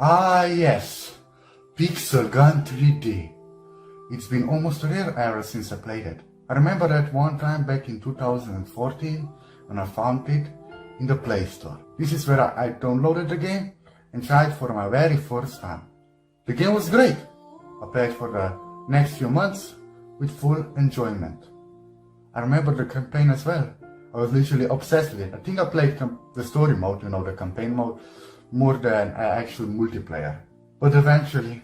Ah yes, Pixel Gun 3D. It's been almost a year ever since I played it. I remember that one time back in 2014 when I found it in the Play Store. This is where I downloaded the game and tried for my very first time. The game was great. I played for the next few months with full enjoyment. I remember the campaign as well. I was literally obsessed with it. I think I played the story mode, the campaign mode, more than actual multiplayer. But eventually,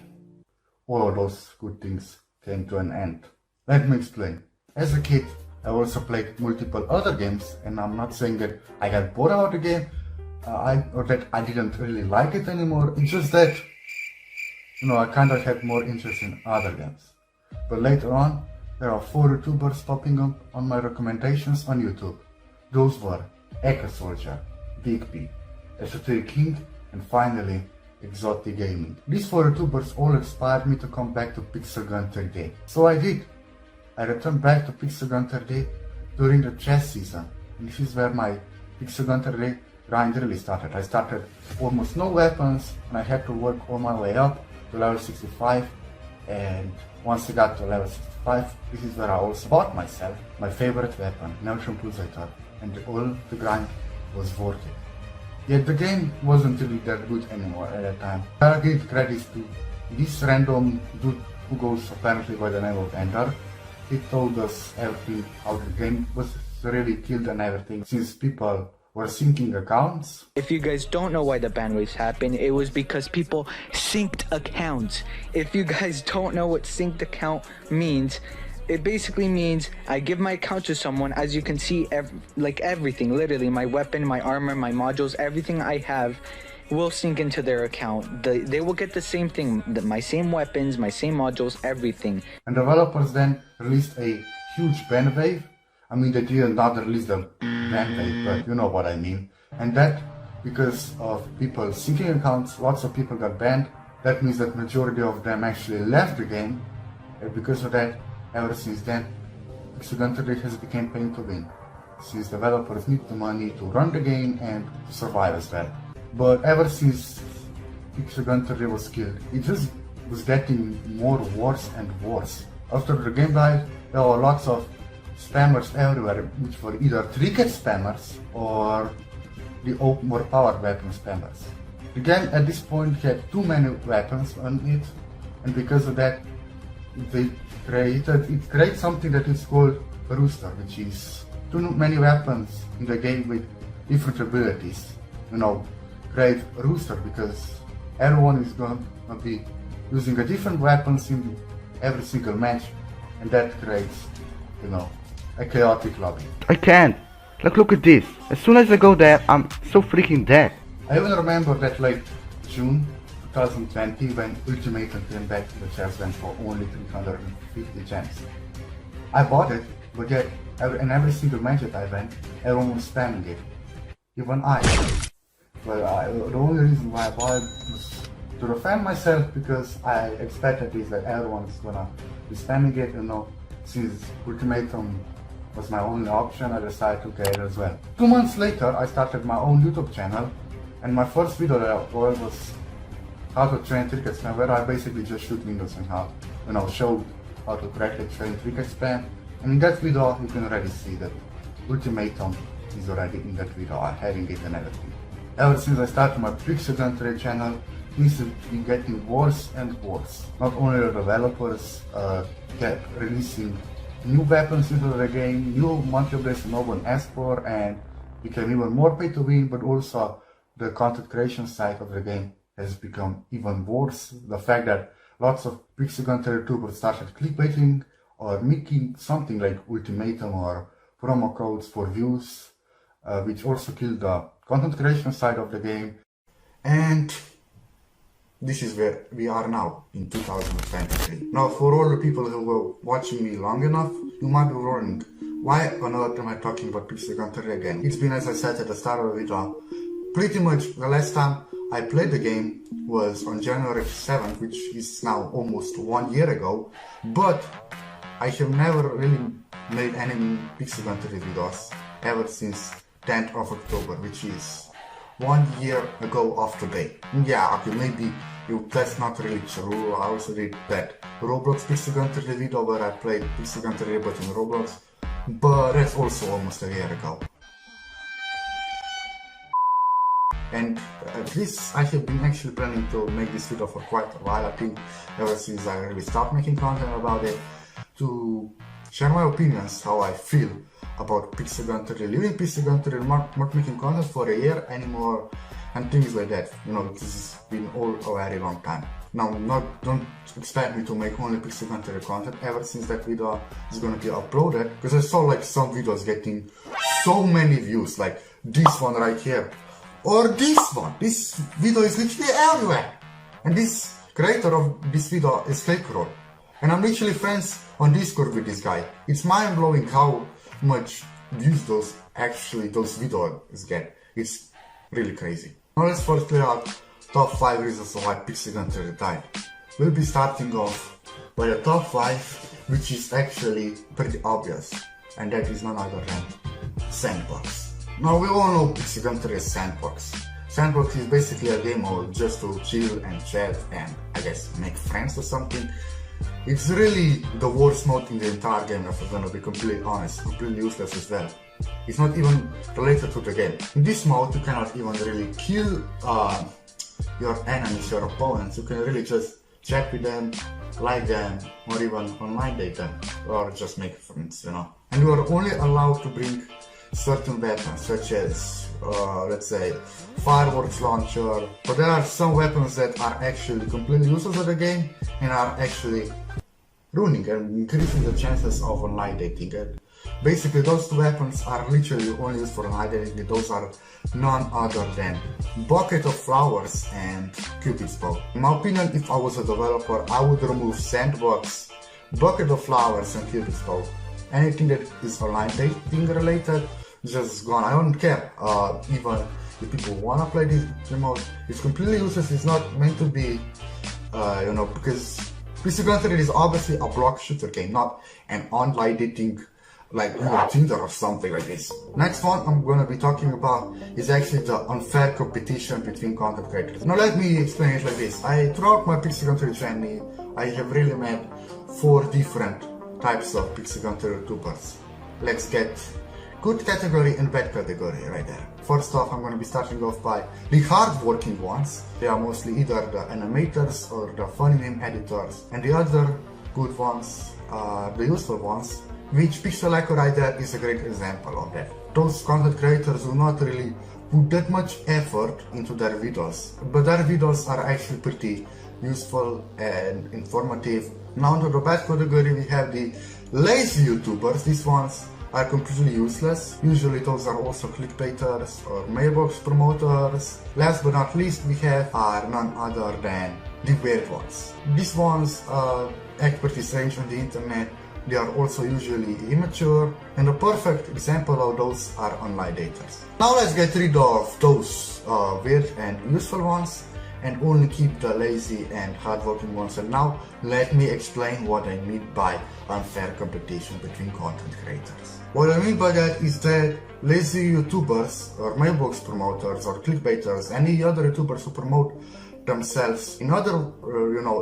all of those good things came to an end. Let me explain. As a kid, I also played multiple other games, and I'm not saying that I got bored out of the game, or that I didn't really like it anymore. It's just that, I kind of had more interest in other games. But later on, there are 4 YouTubers popping up on my recommendations on YouTube. Those were Echo Soldier, Big B, Esoteric King, and finally, Exotic Gaming. These 4 YouTubers all inspired me to come back to Pixel Gun 3D. So I did. I returned back to Pixel Gun 3D during the chess season, and this is where my Pixel Gun 3D grind really started. I started almost no weapons, and I had to work all my way up to level 65, and once I got to level 65, this is where I also bought myself my favorite weapon, Neutron Pulsator, and all the grind was worth it. Yet the game wasn't really that good anymore at that time. I give credits to this random dude who goes apparently by the name of Ender. He told us everything, how the game was really killed and everything, since people were syncing accounts. If you guys don't know why the ban waves happened, it was because people synced accounts. If you guys don't know what synced account means, it basically means I give my account to someone. As you can see, everything, literally my weapon, my armor, my modules, everything I have will sync into their account. They will get the same thing, my same weapons, my same modules, everything. And developers then released a huge ban wave. I mean, they did not release the ban wave, but you know what I mean. And that, because of people syncing accounts, lots of people got banned. That means that majority of them actually left the game. And because of that, ever since then, Pixel Gun 3D has become pay to win, since developers need the money to run the game and to survive as well. But ever since Pixel Gun 3D was killed, it just was getting more worse and worse. After the game died, there were lots of spammers everywhere, which were either trinket spammers or the more powered weapon spammers. The game at this point had too many weapons on it, and because of that, it created something that is called a rooster, which is too many weapons in the game with different abilities. Create a rooster because everyone is going to be using a different weapons in every single match, and that creates, a chaotic lobby. I can't. Look at this. As soon as I go there, I'm so freaking dead. I even remember that June 2020 when Ultimatum came back to the chess went for only 350 gems. I bought it, but yet in every single match that I went, everyone was spamming it. Even I. Well, the only reason why I bought it was to defend myself, because I expected is that everyone is gonna be spamming it, since Ultimatum was my only option, I decided to get it as well. 2 months later, I started my own YouTube channel, and my first video that I uploaded was how to train trinket spam, where I basically just shoot windows and showed how to correctly train trinket spam. And in that video, you can already see that Ultimatum is already in that video, having it and everything. Ever since I started my Pixel Gun 3D channel, things have been getting worse and worse. Not only the developers kept releasing new weapons into the game, new multiplayer no one asked for, and became even more pay to win, but also the content creation side of the game has become even worse. The fact that lots of Pixel Gun 3D YouTubers started clickbaiting or making something like Ultimatum or promo codes for views, which also killed the content creation side of the game. And this is where we are now in 2023. Now, for all the people who were watching me long enough, you might be wondering, why on earth am I talking about Pixel Gun 3D again? It's been, as I said at the start of the video, pretty much the last time I played the game was on January 7th, which is now almost 1 year ago, but I have never really made any Pixel Gun 3D videos ever since 10th of October, which is 1 year ago of today. Yeah, okay, maybe that's not really true. I also did that Roblox Pixel Gun 3D video where I played Pixel Gun 3D but in Roblox, but that's also almost a year ago. And this, I have been actually planning to make this video for quite a while, I think ever since I really stopped making content about it, to share my opinions, how I feel about Pixel Gun 3D, leaving Pixel Gun 3D, not making content for a year anymore, and things like that. You know, this has been all a very long time. Now, don't expect me to make only Pixel Gun 3D content ever since that video is gonna be uploaded, because I saw like some videos getting so many views, like this one right here, or this one. This video is literally everywhere, and this creator of this video is Fake Roll, and I'm literally friends on Discord with this guy. It's mind-blowing how much views those videos get. It's really crazy. Now let's first clear out top 5 reasons why Pixel Gun 3D died. We'll be starting off by the top 5, which is actually pretty obvious, and that is none other than Sandbox. Now we all know Pixel Gun 3D is Sandbox. Sandbox is basically a game mode just to chill and chat and I guess make friends or something. It's really the worst mode in the entire game, if I'm gonna be completely honest, completely useless as well. It's not even related to the game. In this mode you cannot even really kill your enemies, your opponents. You can really just chat with them, like them, or even online date them, or just make friends, you know. And you are only allowed to bring certain weapons, such as, let's say, fireworks launcher, but there are some weapons that are actually completely useless of the game and are actually ruining and increasing the chances of online dating. And basically those two weapons are literally only used for online dating. Those are none other than Bucket of Flowers and Cupid's Bow. In my opinion, if I was a developer, I would remove Sandbox, Bucket of Flowers and Cupid's Bow. Anything that is online dating related, just gone. I don't care. Even if people wanna play this remote, it's completely useless. It's not meant to be, you know, because Pixel Gun 3D is obviously a block shooter game, not an online dating like Tinder or something like this. Next one I'm gonna be talking about is actually the unfair competition between content creators. Now let me explain it like this. Throughout my Pixel Gun 3D journey, I have really met 4 different types of Pixel Gun 3D YouTubers. Let's get good category and bad category right there. First off, I'm going to be starting off by the hard-working ones. They are mostly either the animators or the funny meme editors. And the other good ones, the useful ones, which Pixel Echo right there is a great example of that. Those content creators do not really put that much effort into their videos, but their videos are actually pretty useful and informative. Now under the bad category we have the lazy YouTubers. These ones are completely useless. Usually those are also clickbaiters or mailbox promoters. Last but not least we have are none other than the weird ones. These ones act pretty strange on the internet. They are also usually immature, and a perfect example of those are online daters. Now let's get rid of those weird and useful ones and only keep the lazy and hardworking ones. And now let me explain what I mean by unfair competition between content creators. What I mean by that is that lazy YouTubers or mailbox promoters or clickbaiters, any other YouTubers who promote themselves in other,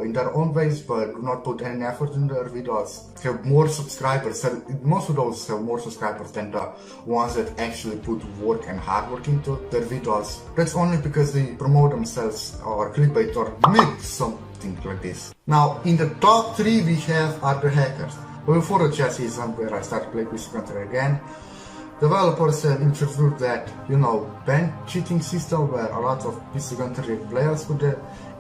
in their own ways but do not put any effort in their videos, have more subscribers. Most of those have more subscribers than the ones that actually put work and hard work into their videos. That's only because they promote themselves or clickbait or make something like this. Now in the top 3 we have are the hackers. But before the chat season where I started playing Pixel Gun 3D again, developers have introduced that, ban cheating system where a lot of Pixel Gun 3D players could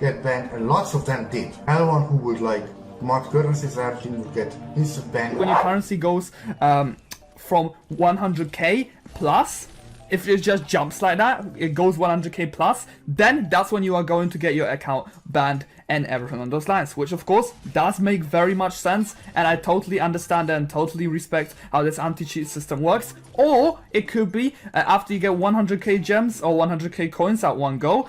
get banned, and lots of them did. Anyone who would like mark currencies or everything would get instant ban. When your currency goes from 100k plus, if it just jumps like that, it goes 100k plus, then that's when you are going to get your account banned and everything on those lines, which of course does make very much sense, and I totally understand and totally respect how this anti-cheat system works. Or it could be after you get 100k gems or 100k coins at one go,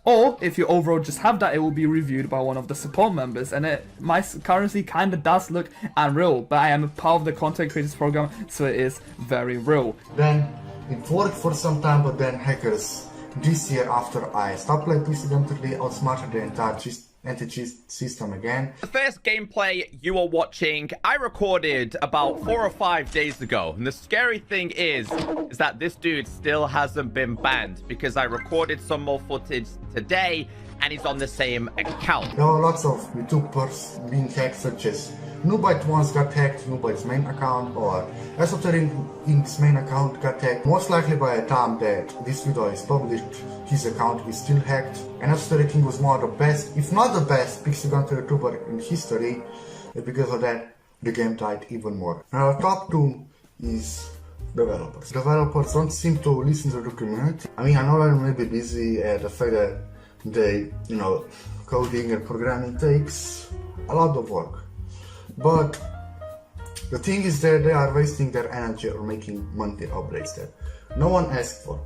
or if you overall just have that, it will be reviewed by one of the support members, and my currency kind of does look unreal, but I am a part of the content creators program, so it is very real. Then it worked for some time, but then hackers this year, after I stopped playing PC Gun 3D, outsmarted the entire anti-cheat system again. The first gameplay you are watching, I recorded about 4 or 5 days ago. And the scary thing is that this dude still hasn't been banned because I recorded some more footage today and he's on the same account. There are lots of YouTubers being hacked, such as Noobite once got hacked, Noobite's main account, or Esoteric Inc.'s main account got hacked. Most likely by the time that this video is published, his account is still hacked. And Esoteric Inc. was one of the best, if not the best, pixel gun YouTuber in history. And because of that, the game died even more. Now, our top 2 is developers. Developers don't seem to listen to the community. I mean, I know I'm maybe busy at the fact that they, coding and programming takes a lot of work. But the thing is that they are wasting their energy on making monthly updates that no one asked for.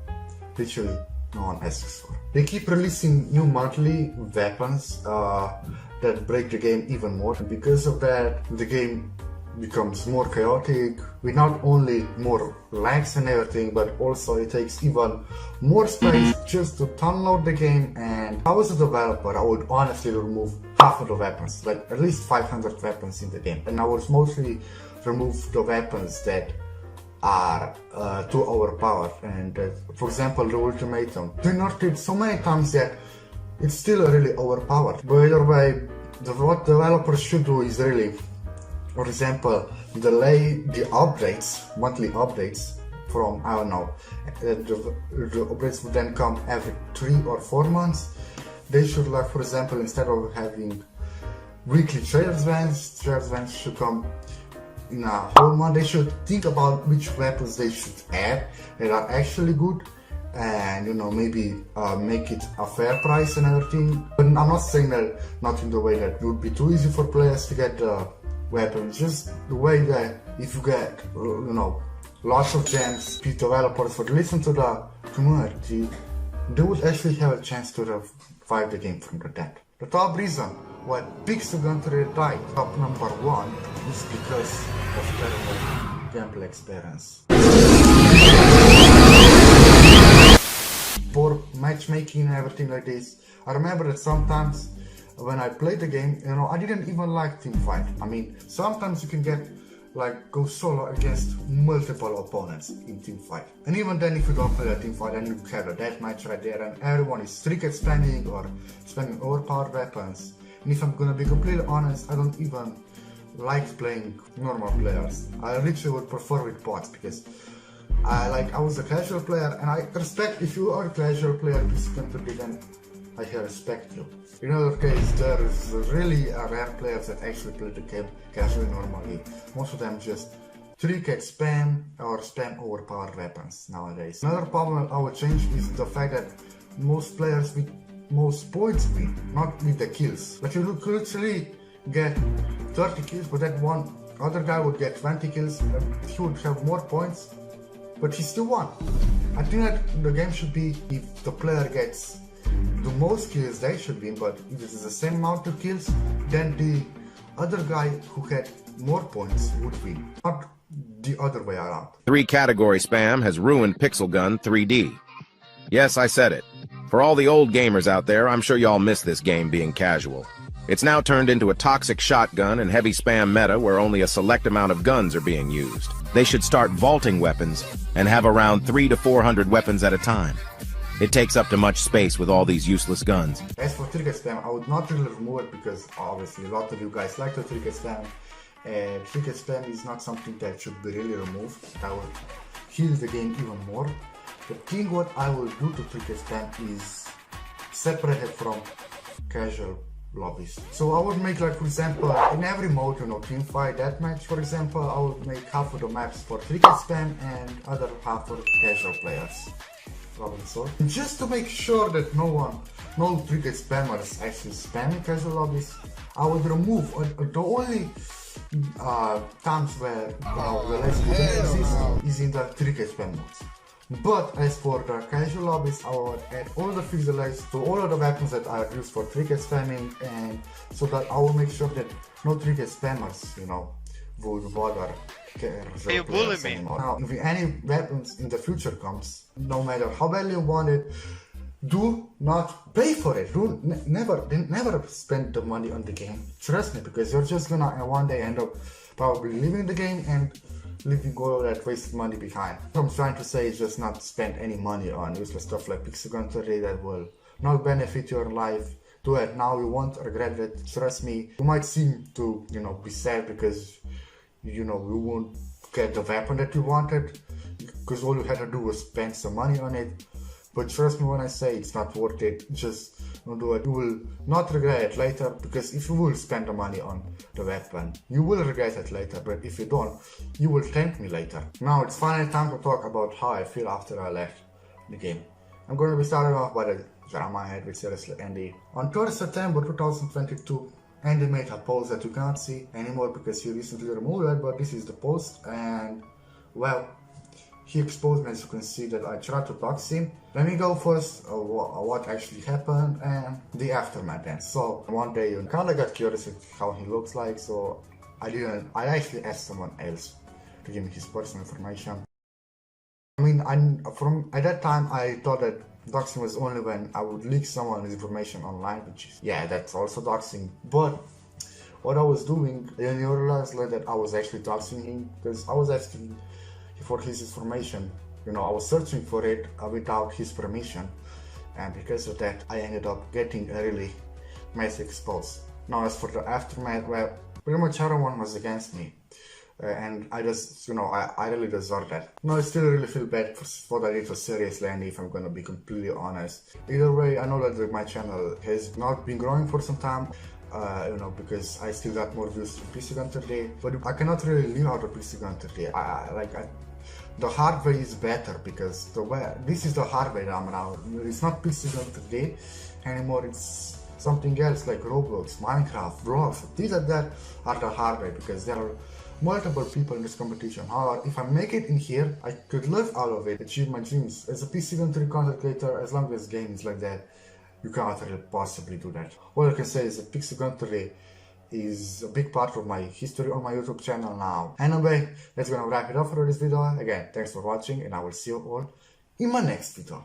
Literally, no one asks for. They keep releasing new monthly weapons that break the game even more. And because of that, the game becomes more chaotic, with not only more lags and everything, but also it takes even more space just to download the game. And if I was a developer, I would honestly remove half of the weapons, like at least 500 weapons in the game. And I would mostly remove the weapons that are too overpowered. And for example, the ultimatum. They nerfed it so many times that it's still really overpowered. But either way, what developers should do is really, for example, delay the updates, monthly updates from, I don't know, the updates would then come every 3 or 4 months. They should, like, for example, instead of having weekly trade events should come in a whole month. They should think about which weapons they should add that are actually good, and maybe make it a fair price and everything. But I'm not saying that not in the way that it would be too easy for players to get weapons, just the way that if you get lots of gems, developers would listen to the community, they would actually have a chance to revive the game from the dead. The top reason why Pixel Gun 3D died, top number 1, is because of terrible gameplay experience. For matchmaking and everything like this, I remember that sometimes when I played the game, I didn't even like teamfight. I mean, sometimes you can go solo against multiple opponents in teamfight. And even then, if you don't play a teamfight, then you have a deathmatch right there, and everyone is trinket spamming or spamming overpowered weapons. And if I'm gonna be completely honest, I don't even like playing normal players. I literally would prefer with bots, because I was a casual player, and I respect, if you are a casual player, then I respect you. In other case, there is really rare players that actually play the game casually normally. Most of them just trinket spam or spam overpowered weapons nowadays. Another problem I would change is the fact that most players with most points win, not with the kills. Like, you could literally get 30 kills, but that one other guy would get 20 kills, and he would have more points, but he still won. I think that the game should be, if the player gets the most kills, they should win, but if it is the same amount of kills, then the other guy who had more points would win, not the other way around. 3-category spam has ruined Pixel Gun 3D. Yes, I said it. For all the old gamers out there, I'm sure y'all miss this game being casual. It's now turned into a toxic shotgun and heavy spam meta where only a select amount of guns are being used. They should start vaulting weapons and have around 300 to 400 weapons at a time. It takes up too much space with all these useless guns. As for trinket spam, I would not really remove it, because obviously a lot of you guys like the trinket spam. And trinket spam is not something that should be really removed. That would kill the game even more. The thing what I will do to trinket spam is separate it from casual lobbies. So I would make, for example, in every mode, teamfight, deathmatch, for example, I would make half of the maps for trinket spam and other half for casual players. So, just to make sure that no trinket spammers actually spamming casual lobbies, I would remove the only times where the less exists is in the trinket spam modes. But as for the casual lobbies, I would add all the pixelates to all of the weapons that are used for trinket spamming, and so that I will make sure that no trinket spammers, would bother casual players anymore. Now, if any weapons in the future comes, no matter how badly you want it, do not pay for it. Never spend the money on the game. Trust me, because you're just gonna one day end up probably leaving the game and leaving all that wasted money behind. What I'm trying to say is just not spend any money on useless stuff like Pixel Gun 3D that will not benefit your life. Do it now, you won't regret it. Trust me. You might seem to, be sad because, you won't get the weapon that you wanted because all you had to do was spend some money on it. But trust me when I say it's not worth it. Just don't do it. You will not regret it later, because if you will spend the money on the weapon, you will regret it later. But if you don't, you will thank me later. Now it's finally time to talk about how I feel after I left the game. I'm going to be starting off by the drama I had with seriously Andy. On 3rd September 2022, Andy made a post that you can't see anymore because he recently removed it, but this is the post, and well, he exposed me, as you can see, that I tried to dox him. Let me go first what actually happened and the aftermath then. So one day I kinda got curious at how he looks like, so I actually asked someone else to give me his personal information. I mean, at that time I thought that doxing was only when I would leak someone's information online, which is, yeah, that's also doxing. But what I was doing, I realized that I was actually doxing him because I was asking for his information. I was searching for it without his permission, and because of that I ended up getting a really messy exposed. Now as for the aftermath, well, pretty much everyone was against me, and I just, I really deserve that. No, I still really feel bad for that little seriously, and if I'm gonna be completely honest. Either way, I know that my channel has not been growing for some time, because I still got more views to PC Gun 3D, but I cannot really live out of PC Gun 3D. The hard way is better, because this is the hard way now. It's not PC Gun 3D anymore, it's something else like Roblox, Minecraft, Bros. These are the hard way, because there are multiple people in this competition. However, if I make it in here, I could live out of it, achieve my dreams. As a PC Gun 3 content creator, as long as games like that, you cannot really possibly do that. All I can say is that Pixel Gun 3 is a big part of my history on my YouTube channel now. Anyway, that's gonna wrap it up for this video. Again, thanks for watching, and I will see you all in my next video.